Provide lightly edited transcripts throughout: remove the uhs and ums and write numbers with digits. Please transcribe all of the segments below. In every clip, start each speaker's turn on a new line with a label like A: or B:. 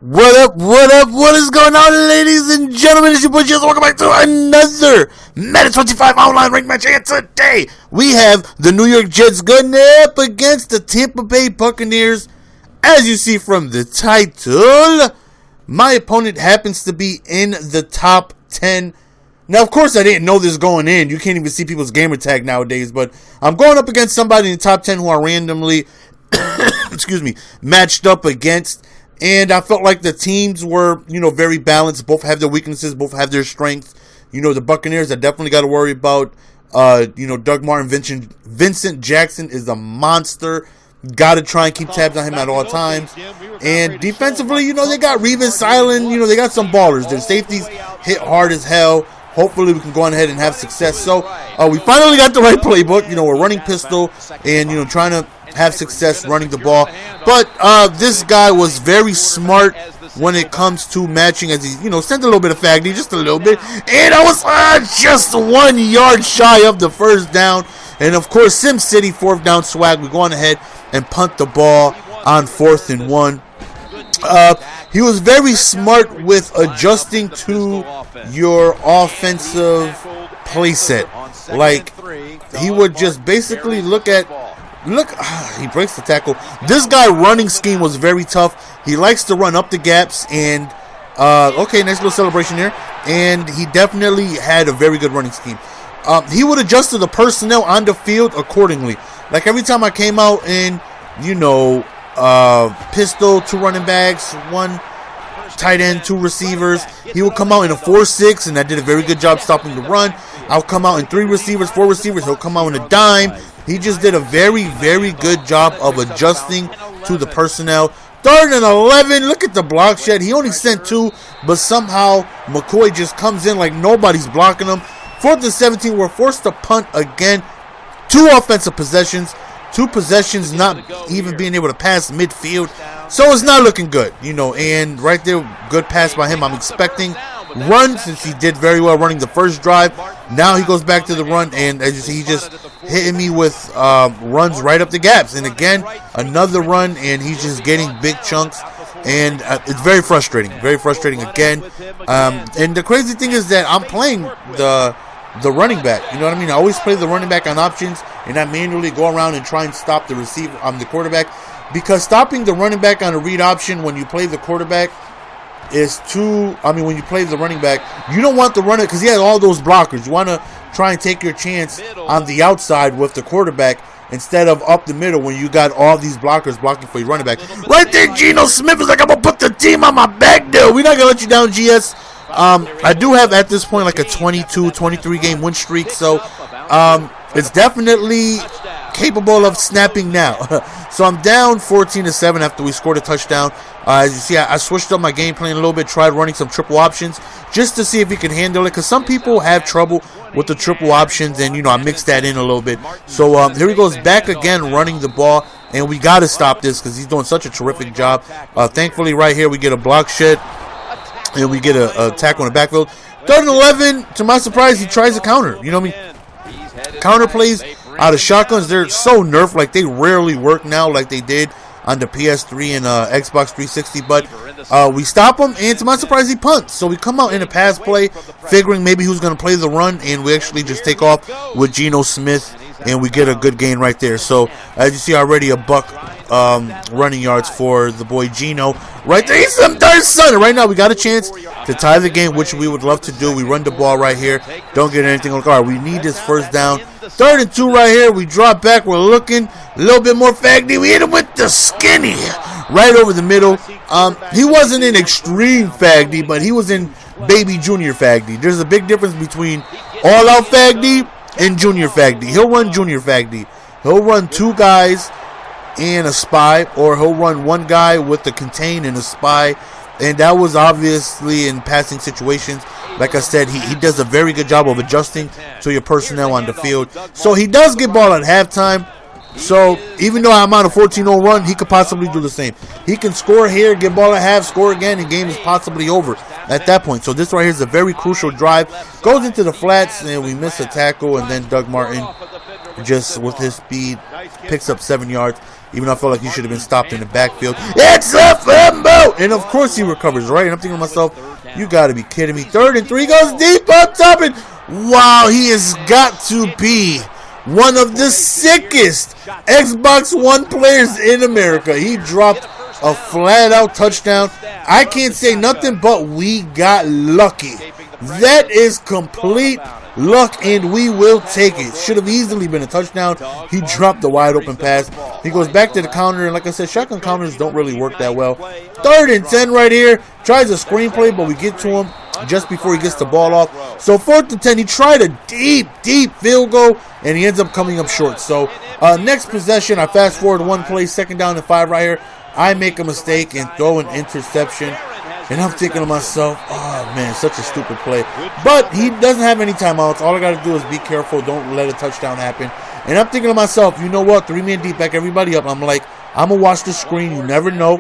A: What up, what up, what is going on, ladies and gentlemen? It's your boy Jess. Welcome back to another Madden 25 online ranked match. And today, we have the New York Jets going up against the Tampa Bay Buccaneers. As you see from the title, my opponent happens to be in the top 10. Now, of course, I didn't know this going in. You can't even see people's gamer tag nowadays. But I'm going up against somebody in the top 10 who I randomly, matched up against. And I felt like the teams were, very balanced. Both have their weaknesses. Both have their strengths. The Buccaneers, I definitely got to worry about. Doug Martin, Vincent Jackson is a monster. Got to try and keep tabs on him at all times. And defensively, they got Revis, Silent. They got some ballers. Their safeties hit hard as hell. Hopefully, we can go on ahead and have success. So, we finally got the right playbook. We're running pistol and, trying to have success running the ball. But this guy was very smart when it comes to matching, as he, sent a little bit of faggy, just a little bit. And I was just 1 yard shy of the first down. And, of course, Sim City, fourth down swag. We go on ahead and punt the ball on 4th and 1. He was very smart with adjusting to your offensive play set. Like, he would just basically look, he breaks the tackle. This guy running scheme was very tough. He likes to run up the gaps, and okay, nice little celebration there. And he definitely had a very good running scheme. He would adjust to the personnel on the field accordingly. Like every time I came out in, pistol, 2 running backs, 1 tight end, 2 receivers, he would come out in a 4-6, and I did a very good job stopping the run. I'll come out in 3 receivers, 4 receivers. He'll come out in a dime. He just did a very, very good job of adjusting to the personnel. 3rd and 11. Look at the block shed. He only sent 2, but somehow McCoy just comes in like nobody's blocking him. 4th and 17. We're forced to punt again. 2 offensive possessions. 2 possessions not even being able to pass midfield. So it's not looking good, and right there, good pass by him. I'm expecting run since he did very well running the first drive. Now he goes back to the run, and as you see, he just hitting me with runs right up the gaps. And again, another run, and he's just getting big chunks. And it's very frustrating again. And the crazy thing is that I'm playing the running back. You know what I mean? I always play the running back on options, and I manually go around and try and stop the receiver, the quarterback. Because stopping the running back on a read option when you play the quarterback is when you play the running back, you don't want the runner, because he has all those blockers. You want to try and take your chance on the outside with the quarterback instead of up the middle when you got all these blockers blocking for your running back. Right there, Geno Smith is like, I'm going to put the team on my back, dude. We're not going to let you down, GS. I do have at this point like a 22, 23 game win streak, so it's definitely capable of snapping now. So I'm down 14-7 after we scored a touchdown. As you see, I switched up my game plan a little bit, tried running some triple options just to see if he could handle it, because some people have trouble with the triple options, and I mixed that in a little bit. So here he goes back again running the ball, and we got to stop this because he's doing such a terrific job. Thankfully, right here we get a block shed, and we get a tackle in the backfield. 3rd and 11, to my surprise, he tries a counter. Counter plays out of shotguns, they're so nerfed, like they rarely work now like they did on the PS3 and Xbox 360, but we stop him, and to my surprise, he punts. So we come out in a pass play, figuring maybe who's going to play the run, and we actually just take off with Geno Smith, and we get a good gain right there. So as you see already, a buck running yards for the boy Geno. Right there, he's some darn son. Right now, we got a chance to tie the game, which we would love to do. We run the ball right here. Don't get anything on the car. We need this first down. 3rd and 2 right here. We drop back. We're looking a little bit more faggy. We hit him with the skinny right over the middle. He wasn't in extreme faggy, but he was in baby junior faggy. There's a big difference between all-out faggy and junior faggy. He'll run junior faggy. He'll run 2 guys and a spy, or he'll run 1 guy with the contain and a spy. And that was obviously in passing situations. Like I said, he does a very good job of adjusting to your personnel on the field. So he does get ball at halftime. So even though I'm on a 14-0 run, he could possibly do the same. He can score here, get ball at half, score again, and game is possibly over at that point. So this right here is a very crucial drive. Goes into the flats, and we miss a tackle, and then Doug Martin, just with his speed, picks up 7 yards. even though I felt like he should have been stopped in the backfield. It's a fumble! And of course he recovers, right? And I'm thinking to myself, you got to be kidding me. 3rd and 3, goes deep up top, and wow, he has got to be one of the sickest Xbox One players in America. He dropped a flat-out touchdown. I can't say nothing but we got lucky. That is complete luck, and we will take it. Should have easily been a touchdown. He dropped the wide-open pass. He goes back to the counter, and like I said, shotgun counters don't really work that well. 3rd and 10 right here. Tries a screenplay, but we get to him just before he gets the ball off. So 4th and 10, he tried a deep field goal, and he ends up coming up short. So next possession, I fast forward 1 play, 2nd down and 5 right here. I make a mistake and throw an interception. And I'm thinking to myself, oh man, such a stupid play. But he doesn't have any timeouts. All I got to do is be careful. Don't let a touchdown happen. And I'm thinking to myself, you know what? 3-man deep, back everybody up. I'm like, I'm going to watch the screen. You never know.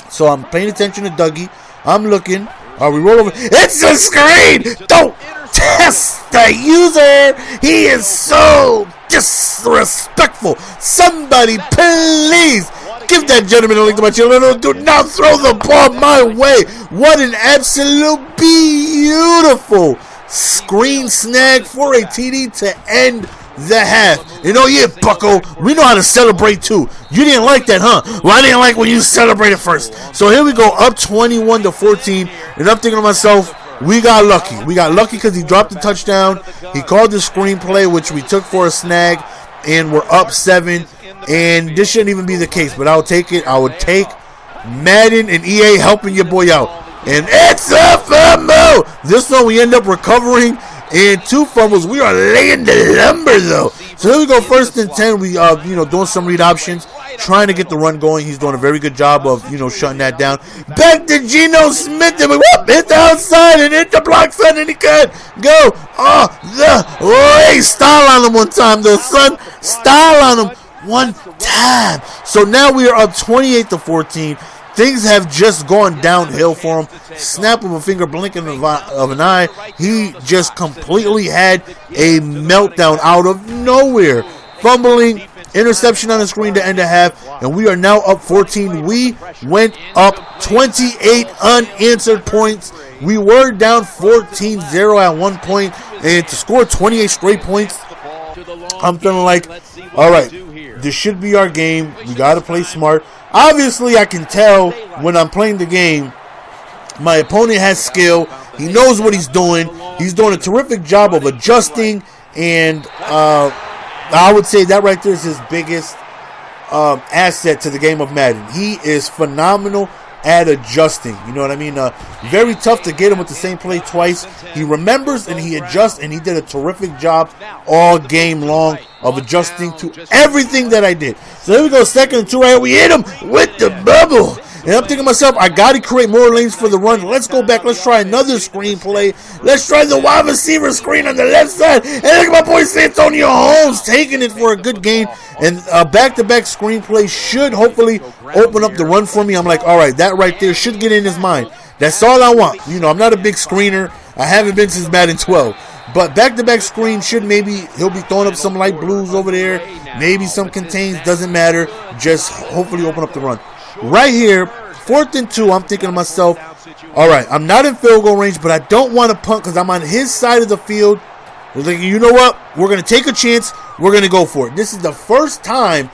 A: So I'm paying attention to Dougie. I'm looking. We roll over. It's a screen! Don't test the user! He is so disrespectful. Somebody, please give that gentleman a link to my channel. Do not throw the ball my way. What an absolute beautiful screen snag for a TD to end the half. And oh yeah, Bucko, we know how to celebrate too. You didn't like that, huh? Well, I didn't like when you celebrated first. So here we go, up 21-14. And I'm thinking to myself, we got lucky. We got lucky because he dropped the touchdown. He called the screenplay, which we took for a snag. And we're up 7. And this shouldn't even be the case, but I'll take it. I would take Madden and EA helping your boy out. And it's a fumble! This one we end up recovering. And 2 fumbles. We are laying the lumber, though. So here we go, 1st and 10. We, doing some read options, trying to get the run going. He's doing a very good job of, shutting that down. Back to Geno Smith, and we hit the outside and hit the block side, and he could go. Style on him one time, though, son. Style on him one time. So now we are up 28-14. Things have just gone downhill for him. Snap of a finger, blinking of an eye. He just completely had a meltdown out of nowhere. Fumbling, interception on the screen to end the half, and we are now up 14. We went up 28 unanswered points. We were down 14-0 at one point, and to score 28 straight points, I'm feeling like, all right, this should be our game. We got to play smart. Obviously, I can tell when I'm playing the game, my opponent has skill. He knows what he's doing. He's doing a terrific job of adjusting, and I would say that right there is his biggest asset to the game of Madden. He is phenomenal at adjusting. You know what I mean? Very tough to get him with the same play twice. He remembers and he adjusts, and he did a terrific job all game long of adjusting to everything that I did. So here we go, 2nd and 2 right here. We hit him with the bubble. And I'm thinking to myself, I got to create more lanes for the run. Let's go back. Let's try another screenplay. Let's try the wide receiver screen on the left side. And look at my boy Santonio Holmes taking it for a good gain. And a back-to-back screenplay should hopefully open up the run for me. I'm like, all right, that right there should get in his mind. That's all I want. I'm not a big screener. I haven't been since Madden 12. But back-to-back screen should he'll be throwing up some light blues over there. Maybe some contains. Doesn't matter. Just hopefully open up the run. Right here, 4th and 2, I'm thinking to myself, all right, I'm not in field goal range, but I don't want to punt because I'm on his side of the field. We're like, you know what? We're going to take a chance. We're going to go for it. This is the first time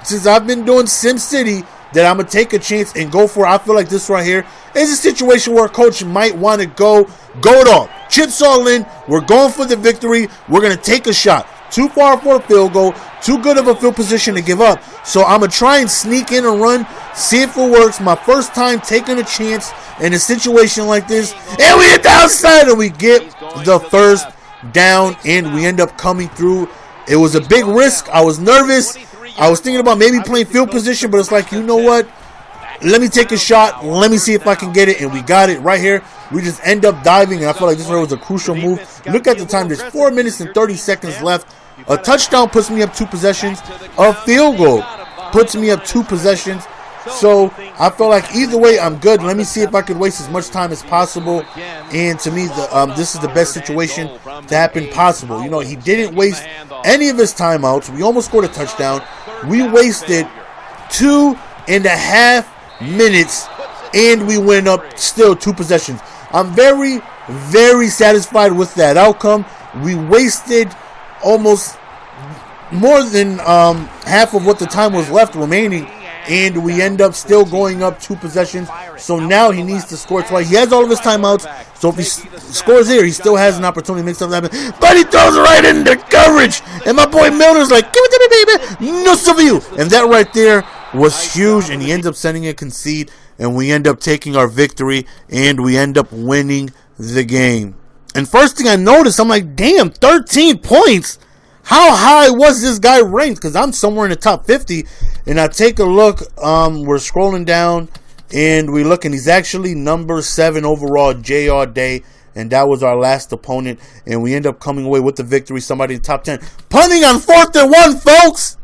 A: since I've been doing SimCity that I'm going to take a chance and go for it. I feel like this right here is a situation where a coach might want to go it all. Chips all in. We're going for the victory. We're going to take a shot. Too far for a field goal. Too good of a field position to give up. So I'm going to try and sneak in a run, see if it works. My first time taking a chance in a situation like this. And we hit the outside and we get the first down and we end up coming through. It was a big risk. I was nervous. I was thinking about maybe playing field position, but it's like, you know what? Let me take a shot. Let me see if I can get it. And we got it right here. We just end up diving, and I feel like this was a crucial move. Look at the time. There's 4 minutes and 30 seconds left. A touchdown puts me up 2 possessions. A field goal puts me up 2 possessions. So I felt like either way, I'm good. Let me see if I could waste as much time as possible. And to me, this is the best situation to happen possible. You know, he didn't waste any of his timeouts. We almost scored a touchdown. We wasted 2.5 minutes, and we went up still 2 possessions. I'm very, very satisfied with that outcome. We wasted almost more than half of what the time was left remaining, and we end up still going up 2 possessions. So now he needs to score twice. He has all of his timeouts, so if he scores here, he still has an opportunity to make something happen. But he throws it right into coverage, and my boy Milner's like, give it to me, baby, no for you. And that right there was huge, and he ends up sending a concede, and we end up taking our victory, and we end up winning the game. And first thing I noticed, I'm like, damn, 13 points? How high was this guy ranked? Because I'm somewhere in the top 50. And I take a look. We're scrolling down. And we look. And he's actually number 7 overall, J.R. Day. And that was our last opponent. And we end up coming away with the victory. Somebody in the top 10. Punting on 4th and 1, folks.